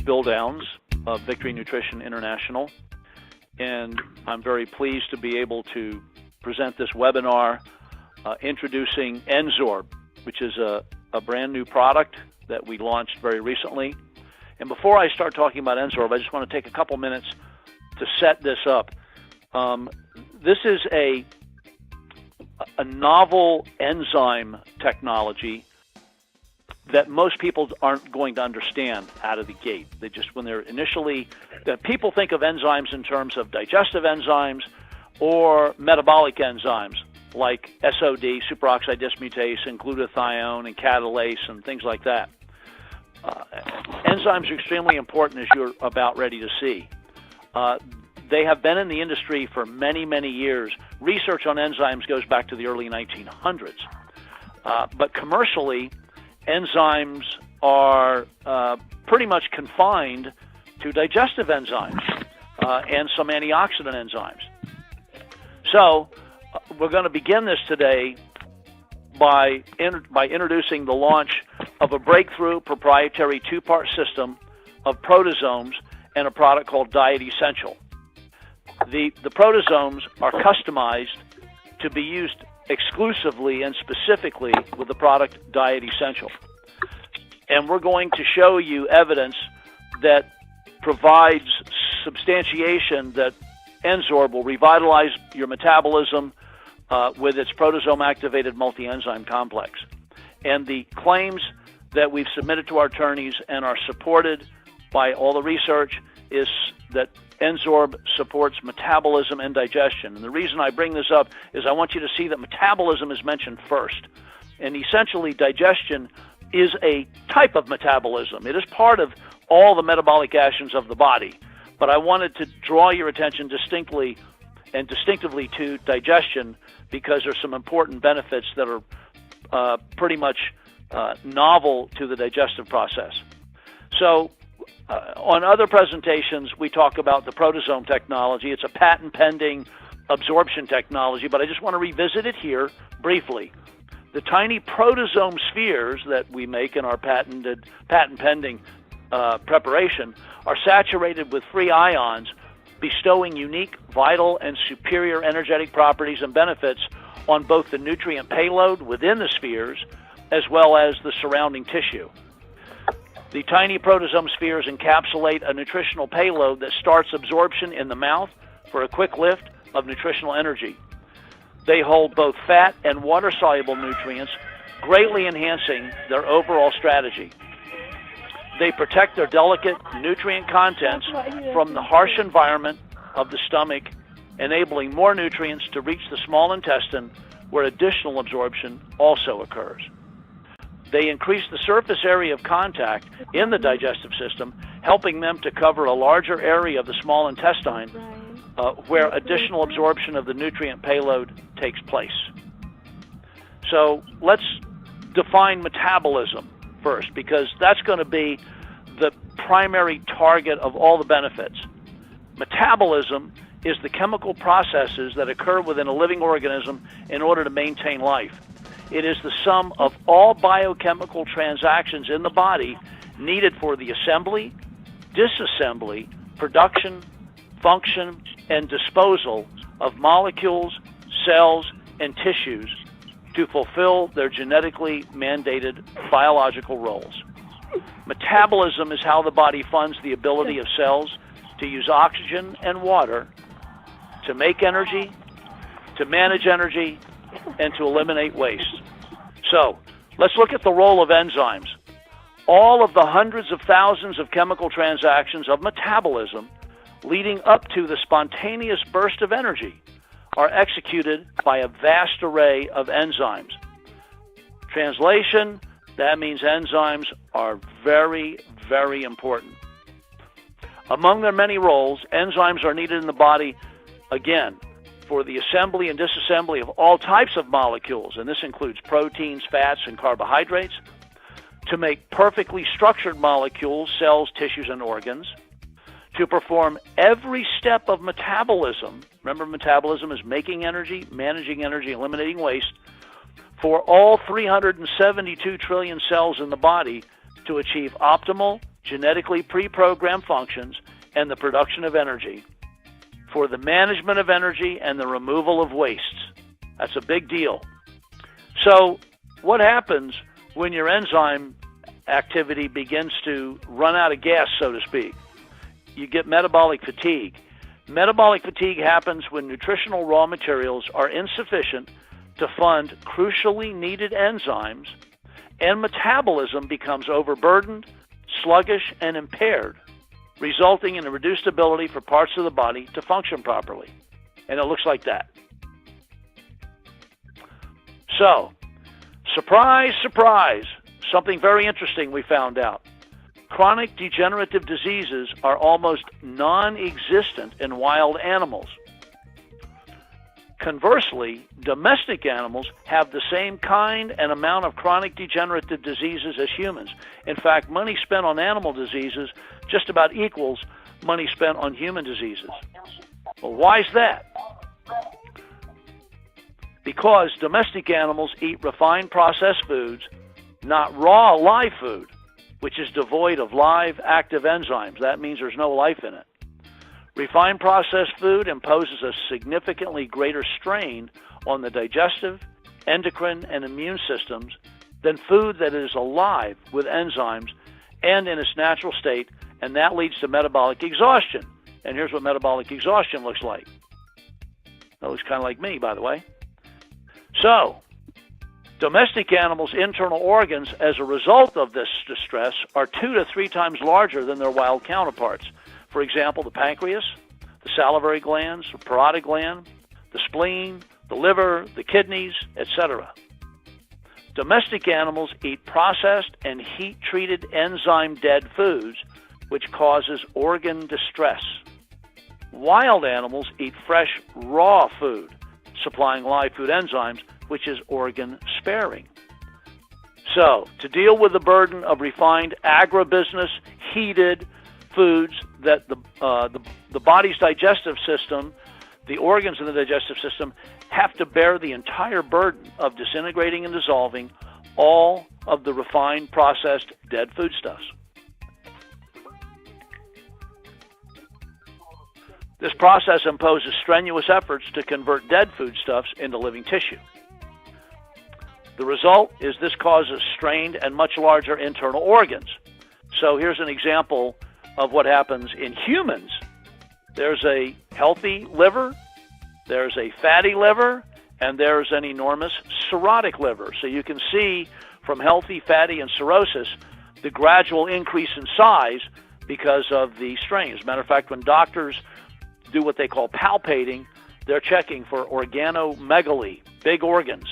Bill Downs of Victory Nutrition International, and I'm very pleased to be able to present this webinar introducing N-Sorb, which is a brand new product that we launched very recently. And before I start talking about N-Sorb, I just want to take a couple minutes to set this up. This is a novel enzyme technology that most people aren't going to understand out of the gate. They just, when they're initially, people think of enzymes in terms of digestive enzymes or metabolic enzymes like SOD, superoxide dismutase, and glutathione and catalase and things like that. Enzymes are extremely important, as you're about ready to see. They have been in the industry for many, many years. Research on enzymes goes back to the early 1900s. But commercially, enzymes are pretty much confined to digestive enzymes and some antioxidant enzymes. So we're going to begin this today by introducing the launch of a breakthrough proprietary two-part system of protosomes and a product called Diet Essential. The protosomes are customized to be used exclusively and specifically with the product Diet Essential. And we're going to show you evidence that provides substantiation that N-Sorb will revitalize your metabolism with its proteasome-activated multi-enzyme complex. And the claims that we've submitted to our attorneys and are supported by all the research is that N-Sorb supports metabolism and digestion. And the reason I bring this up is I want you to see that metabolism is mentioned first. And essentially, digestion is a type of metabolism. It is part of all the metabolic actions of the body. But I wanted to draw your attention distinctively to digestion because there's some important benefits that are pretty much novel to the digestive process. So on other presentations, we talk about the proteasome technology. It's a patent-pending absorption technology, but I just want to revisit it here briefly. The tiny proteasome spheres that we make in our patent-pending preparation are saturated with free ions, bestowing unique, vital, and superior energetic properties and benefits on both the nutrient payload within the spheres as well as the surrounding tissue. The tiny proteasome spheres encapsulate a nutritional payload that starts absorption in the mouth for a quick lift of nutritional energy. They hold both fat and water-soluble nutrients, greatly enhancing their overall strategy. They protect their delicate nutrient contents from the harsh environment of the stomach, enabling more nutrients to reach the small intestine, where additional absorption also occurs. They increase the surface area of contact in the digestive system, helping them to cover a larger area of the small intestine where additional absorption of the nutrient payload takes place. So let's define metabolism first, because that's going to be the primary target of all the benefits. Metabolism is the chemical processes that occur within a living organism in order to maintain life. It is the sum of all biochemical transactions in the body needed for the assembly, disassembly, production, function, and disposal of molecules, cells, and tissues to fulfill their genetically mandated biological roles. Metabolism is how the body funds the ability of cells to use oxygen and water to make energy, to manage energy, and to eliminate waste. So, let's look at the role of enzymes. All of the hundreds of thousands of chemical transactions of metabolism leading up to the spontaneous burst of energy are executed by a vast array of enzymes. Translation, that means enzymes are very, very important. Among their many roles, enzymes are needed in the body, again, for the assembly and disassembly of all types of molecules, and this includes proteins, fats, and carbohydrates, to make perfectly structured molecules, cells, tissues, and organs, to perform every step of metabolism. Remember, metabolism is making energy, managing energy, eliminating waste, for all 372 trillion cells in the body to achieve optimal genetically pre-programmed functions and the production of energy, for the management of energy and the removal of wastes. That's a big deal. So what happens when your enzyme activity begins to run out of gas, so to speak? You get metabolic fatigue. Metabolic fatigue happens when nutritional raw materials are insufficient to fund crucially needed enzymes, and metabolism becomes overburdened, sluggish, and impaired, resulting in a reduced ability for parts of the body to function properly. And it looks like that. So, surprise, surprise, something very interesting we found out. Chronic degenerative diseases are almost non-existent in wild animals. Conversely, domestic animals have the same kind and amount of chronic degenerative diseases as humans. In fact, money spent on animal diseases just about equals money spent on human diseases. Well, why is that? Because domestic animals eat refined processed foods, not raw live food, which is devoid of live active enzymes. That means there's no life in it. Refined processed food imposes a significantly greater strain on the digestive, endocrine, and immune systems than food that is alive with enzymes and in its natural state, and that leads to metabolic exhaustion. And here's what metabolic exhaustion looks like. That looks kind of like me, by the way. So, domestic animals' internal organs, as a result of this distress, are 2 to 3 times larger than their wild counterparts. For example, the pancreas, the salivary glands, the parotid gland, the spleen, the liver, the kidneys, etc. Domestic animals eat processed and heat-treated enzyme-dead foods, which causes organ distress. Wild animals eat fresh, raw food, supplying live food enzymes, which is organ-sparing. So, to deal with the burden of refined agribusiness, heated foods that the body's digestive system, the organs in the digestive system, have to bear the entire burden of disintegrating and dissolving all of the refined, processed, dead foodstuffs. This process imposes strenuous efforts to convert dead foodstuffs into living tissue. The result is this causes strained and much larger internal organs. So here's an example of what happens in humans. There's a healthy liver, there's a fatty liver, and there's an enormous cirrhotic liver. So you can see from healthy, fatty, and cirrhosis the gradual increase in size because of the strain. As a matter of fact, when doctors do what they call palpating, they're checking for organomegaly, big organs.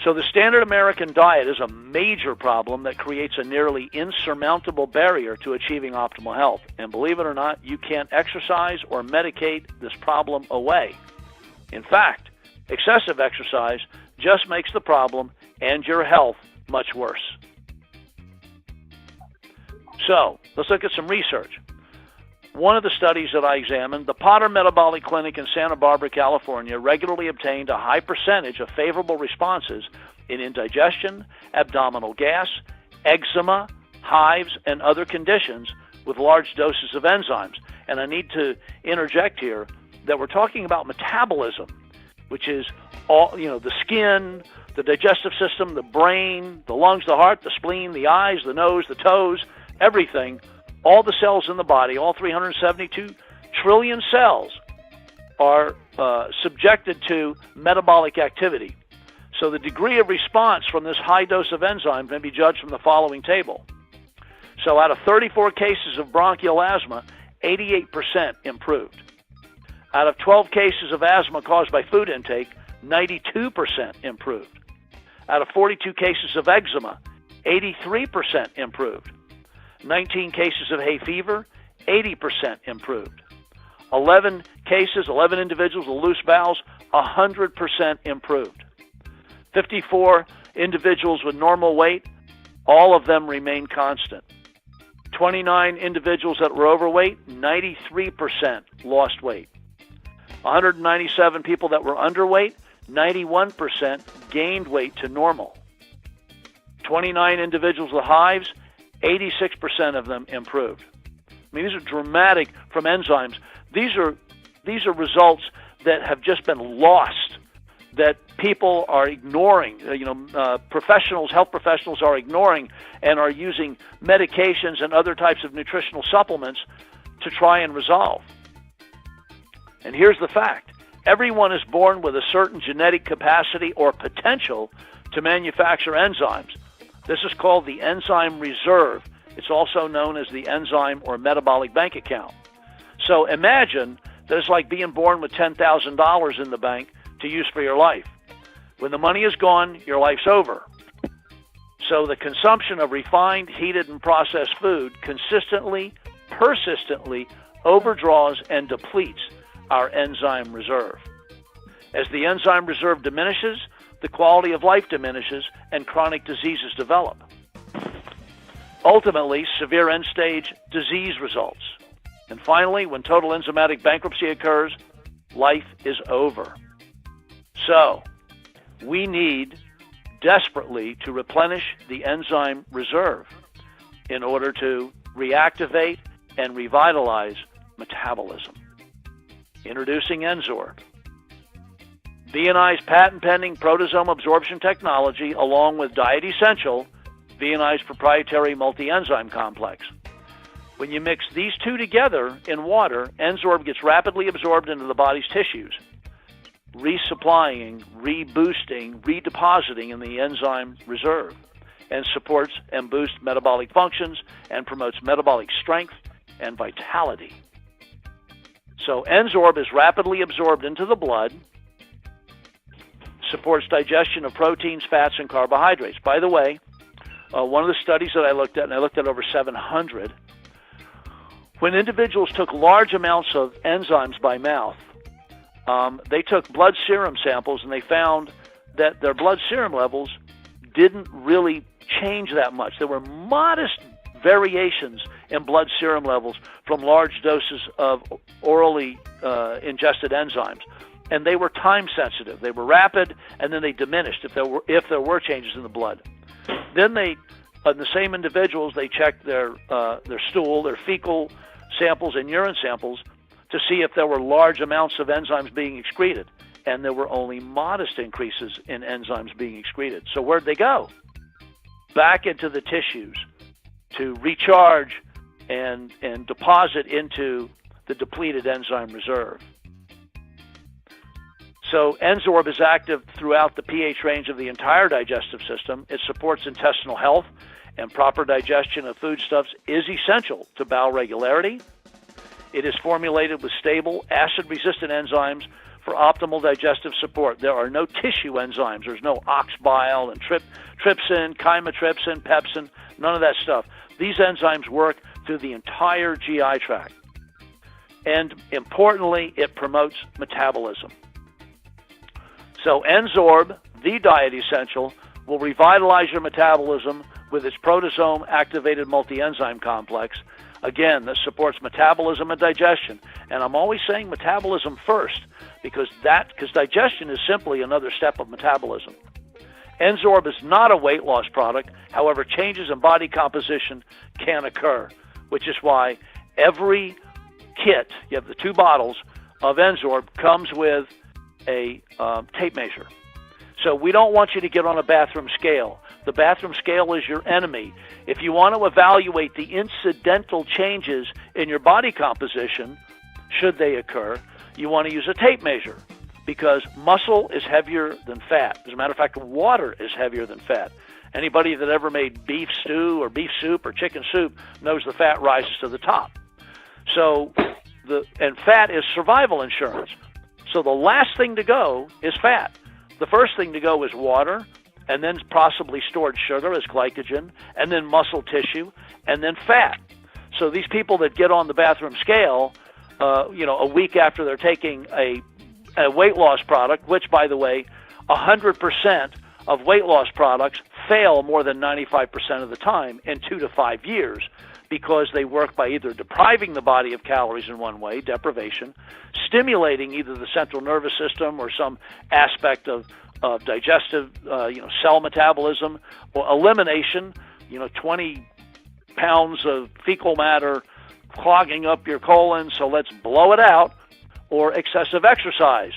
So the standard American diet is a major problem that creates a nearly insurmountable barrier to achieving optimal health. And believe it or not, you can't exercise or medicate this problem away. In fact, excessive exercise just makes the problem and your health much worse. So, let's look at some research. One of the studies that I examined, the Potter Metabolic Clinic in Santa Barbara, California, regularly obtained a high percentage of favorable responses in indigestion, abdominal gas, eczema, hives, and other conditions with large doses of enzymes. And I need to interject here that we're talking about metabolism, which is all, the skin, the digestive system, the brain, the lungs, the heart, the spleen, the eyes, the nose, the toes, everything. All the cells in the body, all 372 trillion cells, are subjected to metabolic activity. So the degree of response from this high dose of enzyme may be judged from the following table. So out of 34 cases of bronchial asthma, 88% improved. Out of 12 cases of asthma caused by food intake, 92% improved. Out of 42 cases of eczema, 83% improved. 19 cases of hay fever, 80% improved. 11 individuals with loose bowels, 100% improved. 54 individuals with normal weight, all of them remained constant. 29 individuals that were overweight, 93% lost weight. 197 people that were underweight, 91% gained weight to normal. 29 individuals with hives, 86% of them improved. I mean, these are dramatic from enzymes. These are results that have just been lost, that people are ignoring. Professionals, health professionals are ignoring and are using medications and other types of nutritional supplements to try and resolve. And here's the fact. Everyone is born with a certain genetic capacity or potential to manufacture enzymes. This is called the enzyme reserve. It's also known as the enzyme or metabolic bank account. So imagine that it's like being born with $10,000 in the bank to use for your life. When the money is gone, your life's over. So the consumption of refined, heated, and processed food consistently, persistently overdraws and depletes our enzyme reserve. As the enzyme reserve diminishes, the quality of life diminishes and chronic diseases develop. Ultimately, severe end-stage disease results. And finally, when total enzymatic bankruptcy occurs, life is over. So, we need desperately to replenish the enzyme reserve in order to reactivate and revitalize metabolism. Introducing N-Sorb. V&I's patent-pending proteasome absorption technology, along with Diet Essential, V&I's proprietary multi-enzyme complex. When you mix these two together in water, N-Sorb gets rapidly absorbed into the body's tissues, resupplying, reboosting, redepositing in the enzyme reserve, and supports and boosts metabolic functions and promotes metabolic strength and vitality. So N-Sorb is rapidly absorbed into the blood, supports digestion of proteins, fats, and carbohydrates. By the way, one of the studies that I looked at, and I looked at over 700, when individuals took large amounts of enzymes by mouth, they took blood serum samples, and they found that their blood serum levels didn't really change that much. There were modest variations in blood serum levels from large doses of orally ingested enzymes. And they were time sensitive. They were rapid, and then they diminished if there were changes in the blood. Then in the same individuals, they checked their stool, their fecal samples, and urine samples to see if there were large amounts of enzymes being excreted. And there were only modest increases in enzymes being excreted. So where'd they go? Back into the tissues to recharge and deposit into the depleted enzyme reserve. So N-Sorb is active throughout the pH range of the entire digestive system. It supports intestinal health, and proper digestion of foodstuffs is essential to bowel regularity. It is formulated with stable, acid-resistant enzymes for optimal digestive support. There are no tissue enzymes. There's no ox bile and trypsin, chymotrypsin, pepsin, none of that stuff. These enzymes work through the entire GI tract. And importantly, it promotes metabolism. So N-Sorb, the Diet Essential, will revitalize your metabolism with its proteasome-activated multi-enzyme complex. Again, this supports metabolism and digestion. And I'm always saying metabolism first because digestion is simply another step of metabolism. N-Sorb is not a weight loss product. However, changes in body composition can occur, which is why every kit, you have the 2 bottles of N-Sorb, comes with a tape measure. So we don't want you to get on a bathroom scale. The bathroom scale is your enemy. If you want to evaluate the incidental changes in your body composition, should they occur, you want to use a tape measure because muscle is heavier than fat. As a matter of fact, water is heavier than fat. Anybody that ever made beef stew or beef soup or chicken soup knows the fat rises to the top. So, fat is survival insurance. So the last thing to go is fat. The first thing to go is water, and then possibly stored sugar as glycogen, and then muscle tissue, and then fat. So these people that get on the bathroom scale, a week after they're taking a weight loss product, which, by the way, 100% of weight loss products fail more than 95% of the time in 2 to 5 years because they work by either depriving the body of calories in one way, deprivation, stimulating either the central nervous system or some aspect of digestive, cell metabolism, or elimination, 20 pounds of fecal matter clogging up your colon, so let's blow it out, or excessive exercise.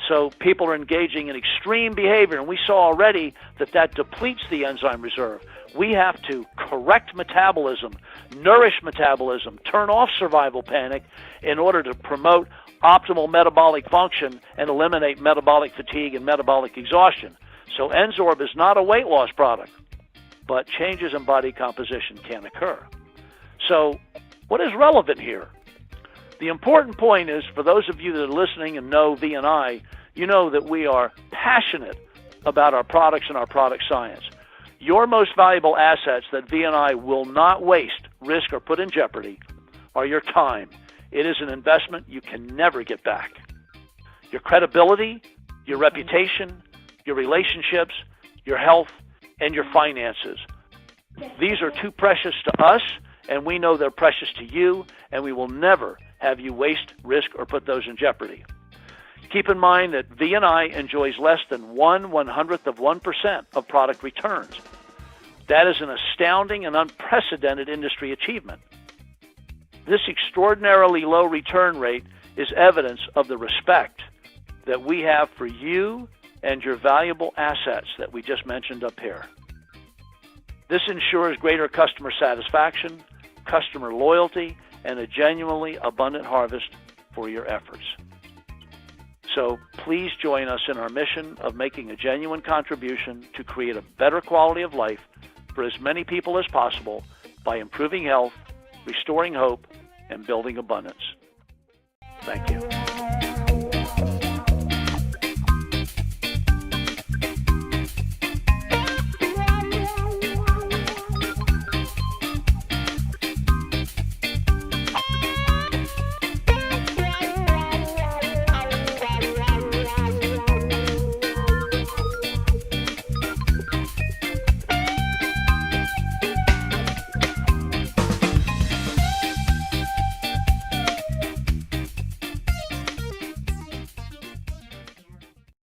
So people are engaging in extreme behavior, and we saw already that depletes the enzyme reserve. We have to correct metabolism, nourish metabolism, turn off survival panic in order to promote optimal metabolic function and eliminate metabolic fatigue and metabolic exhaustion. So N-Sorb is not a weight loss product, but changes in body composition can occur. So what is relevant here? The important point is, for those of you that are listening and know V&I, you know that we are passionate about our products and our product science. Your most valuable assets that V&I will not waste, risk, or put in jeopardy are your time. It is an investment you can never get back. Your credibility, your reputation, your relationships, your health, and your finances. These are too precious to us, and we know they're precious to you, and we will never have you waste, risk, or put those in jeopardy. Keep in mind that V&I enjoys less than 1/100% of product returns. That is an astounding and unprecedented industry achievement. This extraordinarily low return rate is evidence of the respect that we have for you and your valuable assets that we just mentioned up here. This ensures greater customer satisfaction, customer loyalty, and a genuinely abundant harvest for your efforts. So please join us in our mission of making a genuine contribution to create a better quality of life for as many people as possible by improving health, restoring hope, and building abundance. Thank you.